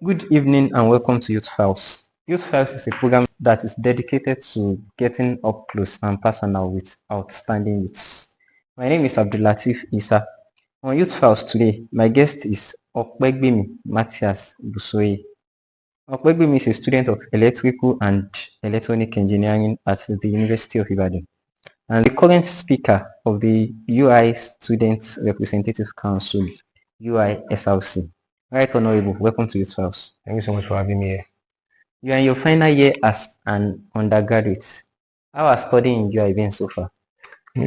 Good evening and welcome to Youth Files. Youth Files is a program that is dedicated to getting up close and personal with outstanding youths. My name is Abdullateef Isa. On Youth Files today, my guest is Opegbemi Matthias Busoye. Opegbemi is a student of Electrical and Electronic Engineering at the University of Ibadan and the current speaker of the UI Student Representative Council, UI SRC. Right, Honorable, welcome to Youth Files. Thank you so much for having me here. You are in your final year as an undergraduate. How has studying in UI been so far?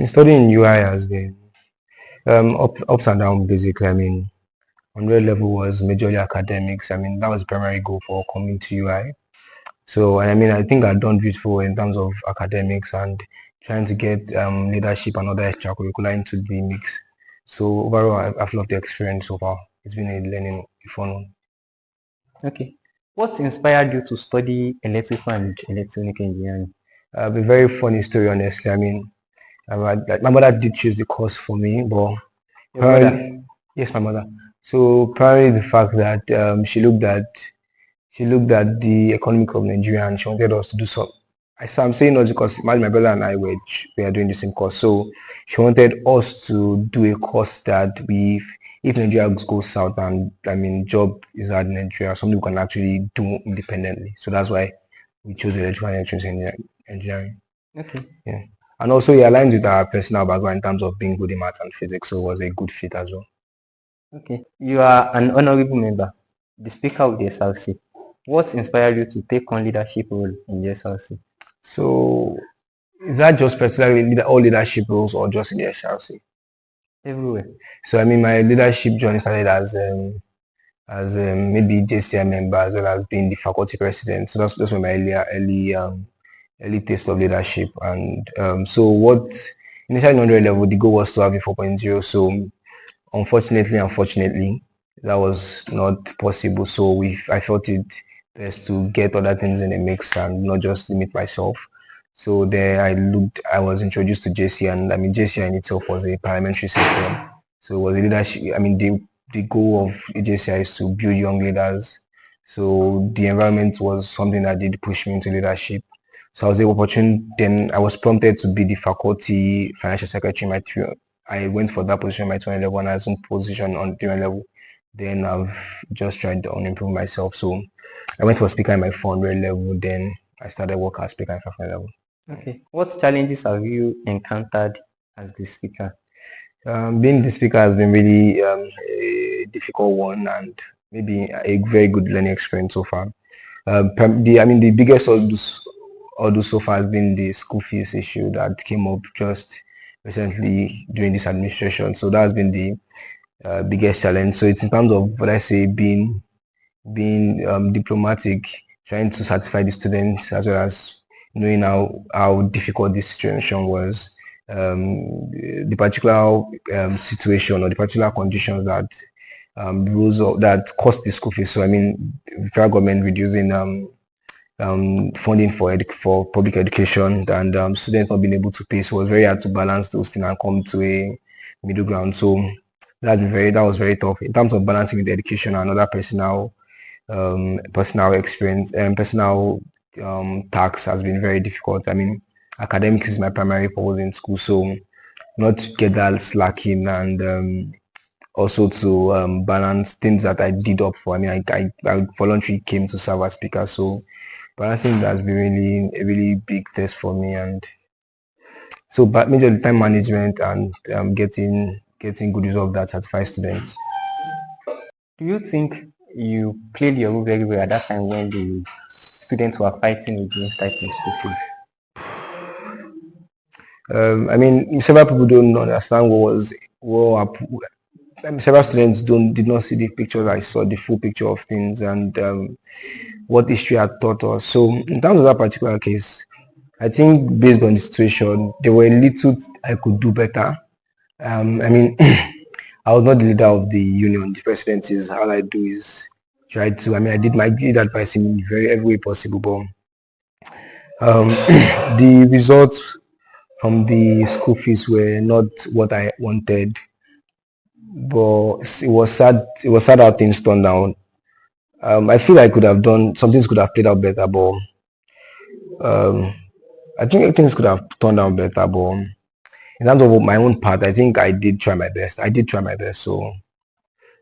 Studying UI has been ups and downs basically. On grade level was majorly academics. That was the primary goal for coming to UI. So, I think I've done beautiful in terms of academics and trying to get leadership and other extracurricular into the mix. So, overall, I've loved the experience so far. It's been a learning, a fun one. Okay. What inspired you to study electrical and electronic engineering? A very funny story, honestly. My mother did choose the course for me, but Your mother? yes, my mother. So primarily the fact that she looked at the economic of Nigeria and she wanted us to do so. I'm saying us because my brother and I were doing the same course. So she wanted us to do a course that if Nigeria goes south and job is hard in Nigeria, something we can actually do independently. So that's why we chose electrical and electronics engineering. Okay. Yeah. And also it aligns with our personal background in terms of being good in math and physics, so it was a good fit as well. Okay. You are an honorable member, the speaker of the SRC. What inspired you to take on leadership role in the SRC? So is that just particularly all leadership roles or just in the SRC? Everywhere. So my leadership journey started as maybe JCI member as well as being the faculty president. So those were my early taste of leadership. And so what initially 100 level, the goal was to have a 4.0. So unfortunately, that was not possible. So I felt it best to get other things in the mix and not just limit myself. So there I was introduced to JCI, and JCI in itself was a parliamentary system. So it was a leadership. The goal of JCI is to build young leaders. So the environment was something that did push me into leadership. So I was able to then I was prompted to be the faculty financial secretary. I went for that position in my 20 level, and I was in position on 3 level. Then I've just tried to improve myself. So I went for speaker in my 400 level. Then I started work as speaker in 500 level. Okay. What challenges have you encountered as the speaker? Being the speaker has been really a difficult one and maybe a very good learning experience so far. The biggest although so far has been the school fees issue that came up just recently during this administration. So that has been the biggest challenge. So it's in terms of what I say being diplomatic, trying to satisfy the students as well as knowing how difficult this situation was, the particular situation or the particular conditions that rules that cost the school fees. So federal government reducing funding for public education and students not being able to pay, so it was very hard to balance those things and come to a middle ground. So that was very tough in terms of balancing with education and other personal experience and personal tasks has been very difficult. Academics is my primary purpose in school, so not to get that slacking and also to balance things that I did up for. I voluntarily came to serve as speaker, so balancing that has been a really big test for me. And so, but majorly time management and getting good results that satisfy students. Do you think you played your role very well at that time when the students were fighting against typing school fees? Several people don't understand several students did not see the picture. I saw the full picture of things and what history had taught us. So in terms of that particular case, I think based on the situation, there were little I could do better. I was not the leader of the union. The president is all I do is try to. I did my advice in every way possible, but the results from the school fees were not what I wanted. But it was sad. It was sad how things turned out. I feel I could have done some things could have played out better, but um, I think things could have turned out better. But in terms of my own part, I think I did try my best. I did try my best. So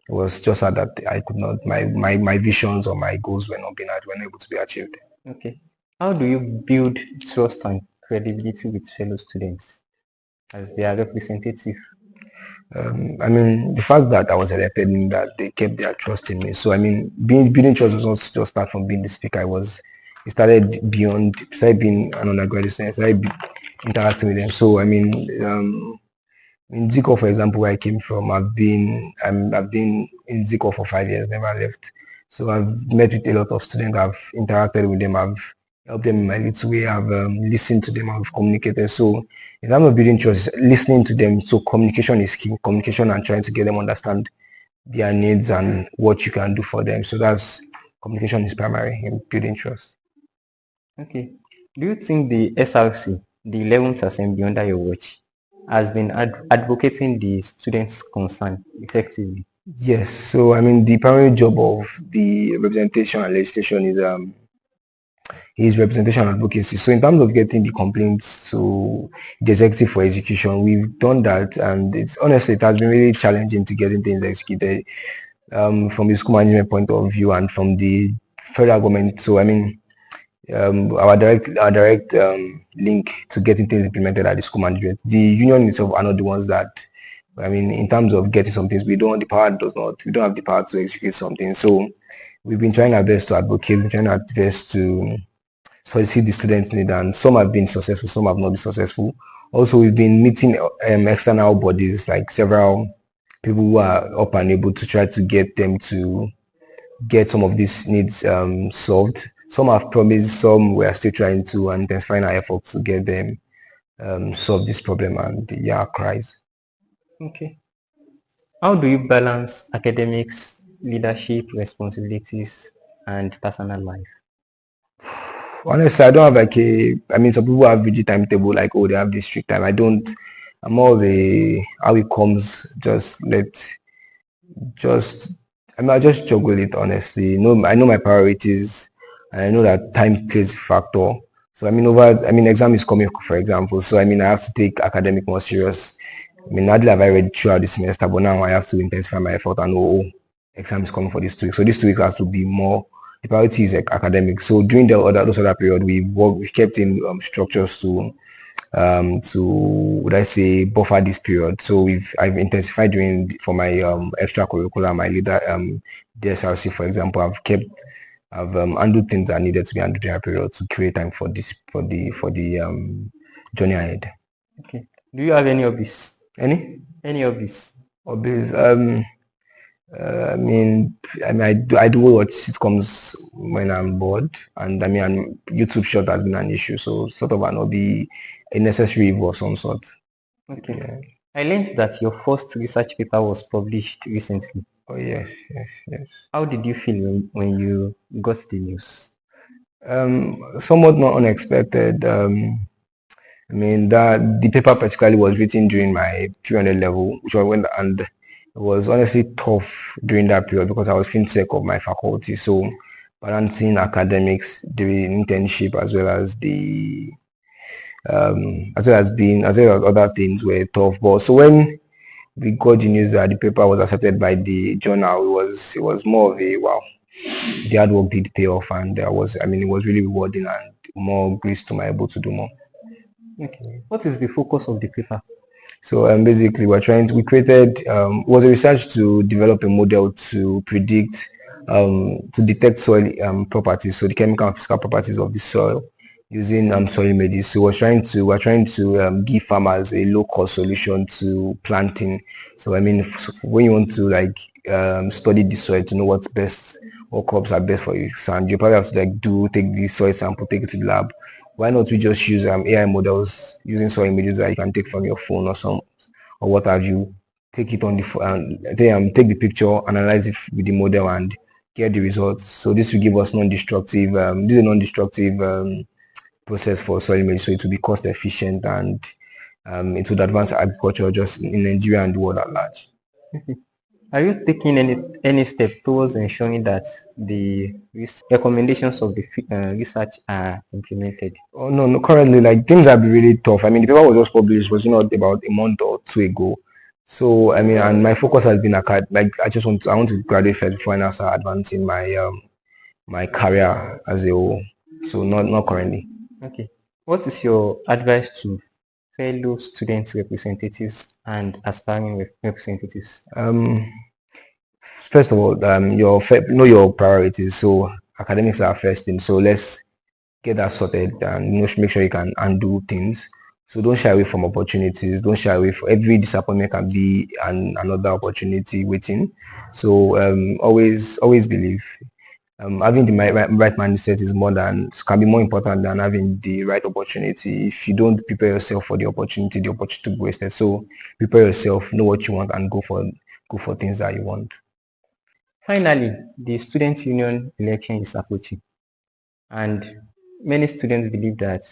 it was just sad that I could not. My visions or my goals were not able to be achieved. Okay. How do you build trust and credibility with fellow students as their representative? I mean, the fact that I was elected means that they kept their trust in me. So I mean, building trust was not just start from being the speaker. It started beyond. It started being an undergraduate student. Interacting with them. So I mean, in Zico, for example, where I came from, I've been in Zico for 5 years, never left. So I've met with a lot of students. I've interacted with them. I've helped them in my little way. I've listened to them. I've communicated. So in terms of building trust, listening to them. So communication is key. Communication and trying to get them understand their needs and what you can do for them. So that's communication is primary in building trust. Okay. Do you think the SRC, the 11th Assembly under your watch, has been advocating the students' concern effectively? Yes. So I mean, the primary job of the representation and legislation is representation and advocacy. So in terms of getting the complaints to the executive for execution, we've done that, and it's honestly it has been really challenging to getting things executed from the school management point of view and from the federal government. So I mean, our direct link to getting things implemented at the school management. The union itself are not the ones that. I mean, in terms of getting some things, we don't have the power to execute something. So we've been trying our best to advocate, we've been trying our best to solicit the students need, and some have been successful, some have not been successful. Also, we've been meeting external bodies like several people who are up and able to try to get them to get some of these needs solved. Some have promised, some we are still trying to intensify our efforts to get them solve this problem and yeah, cries. Okay. How do you balance academics, leadership, responsibilities, and personal life? Honestly, I don't have like I mean, some people have rigid timetable, like, oh, they have this strict time. I don't. I'm more of a, how it comes, just, I mean, I just juggle it, honestly. I know my priorities, and I know that time plays a factor. So, I mean, exam is coming, for example. So, I mean, I have to take academic more serious. I mean, not have I read throughout the semester, but now I have to intensify my effort and know, oh, exam is coming for this 2 weeks. So this 2 weeks has to be more. The priority is like academic. So during those other period, we kept in structures to would I say buffer this period. So I've intensified doing for my extracurricular, my leader DSRC, for example. I've handled things that needed to be handled during that period to create time for this for the journey ahead. Okay. Do you have any hobbies? Any Any hobbies? hobbies? I do watch sitcoms when I'm bored, and I mean, YouTube short has been an issue, so sort of an hobby, a necessary evil of some sort. Okay. Yeah. I learned that your first research paper was published recently. Oh yes, yes, yes. How did you feel when you got the news? Somewhat not unexpected. I mean that the paper particularly was written during my 300 level, which I went, and it was honestly tough during that period because I was FinSec of my faculty, so balancing academics, the internship, as well as other things were tough. But so when we got the news that the paper was accepted by the journal, it was more of a wow. The hard work did pay off, and it was really rewarding and more grace to my able to do more. Okay. What is the focus of the paper? So basically, we created was a research to develop a model to predict to detect soil properties, so the chemical and physical properties of the soil using soil images. So we're trying to give farmers a low cost solution to planting. So I mean, when you want to like study the soil to know what crops are best for you, and you probably have to like take the soil sample, take it to the lab. Why not we just use AI models using soil images that you can take from your phone or what have you, take it on the phone and then take the picture, analyze it with the model and get the results. So this will give us non-destructive this is a non-destructive process for soil image, so it will be cost efficient and it would advance agriculture just in Nigeria and the world at large. Are you taking any step towards ensuring that the recommendations of the research are implemented? Oh no, no, currently like things have been really tough. I mean, the paper was just published, was not about a month or two ago. So I mean, and my focus has been like I want to graduate first before I now start advancing my career as a whole. So not currently. Okay. What is your advice to fellow student representatives and aspiring representatives? First of all, know your priorities. So academics are first thing. So let's get that sorted and make sure you can undo things. So don't shy away from opportunities. Don't shy away from every disappointment can be another opportunity waiting. So always believe. Having the right mindset is can be more important than having the right opportunity. If you don't prepare yourself for the opportunity will be wasted. So prepare yourself, know what you want, and go for things that you want. Finally, the student union election is approaching, and many students believe that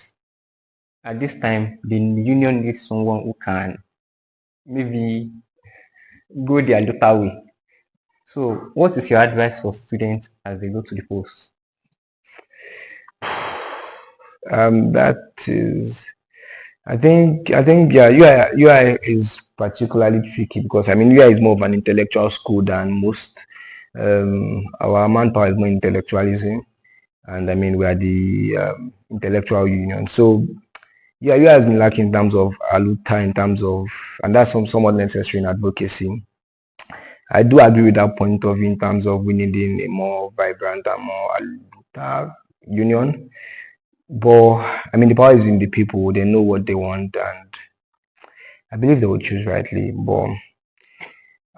at this time the union needs someone who can maybe go their local way. So, what is your advice for students as they go to the polls? That is, I think yeah, UI is particularly tricky because I mean UI is more of an intellectual school than most. Our manpower is more intellectualism, and I mean we are the intellectual union. So yeah, UI has been lacking in terms of aluta, in terms of, and that's somewhat necessary in advocacy. I do agree with that point of view in terms of we needing a more vibrant and more aluta union. But I mean, the power is in the people. They know what they want, and I believe they will choose rightly. But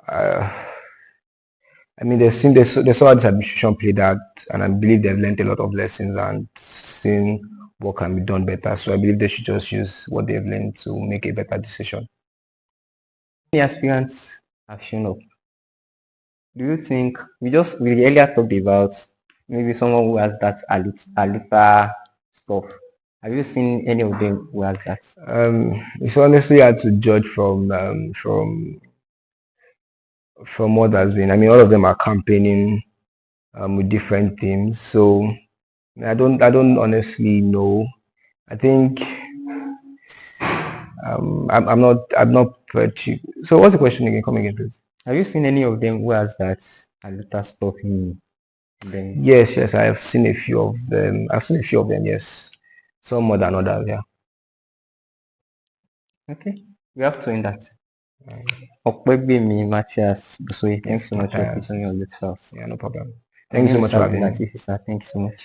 uh, I mean, they saw this administration play that, and I believe they've learned a lot of lessons and seen what can be done better. So I believe they should just use what they've learned to make a better decision. Many aspirants have shown up. Do you think we earlier talked about maybe someone who has that aluta stuff? Have you seen any of them who has that? It's honestly hard to judge from what has been. I mean, all of them are campaigning with different themes. So I don't honestly know. I think I'm not pretty. So what's the question again? Come again, please. Have you seen any of them who has that aluta stuff in them? Yes, I have seen a few of them. I've seen a few of them. Yes, some more than others. Yeah. Okay, we have to end that. Um, Opegbemi Matthias Busoye, thanks yes, so much for Matthias. appearing on this house. Yeah, no problem. My Thank you so name is much for having me. Abdullateef, sir. Thank you so much.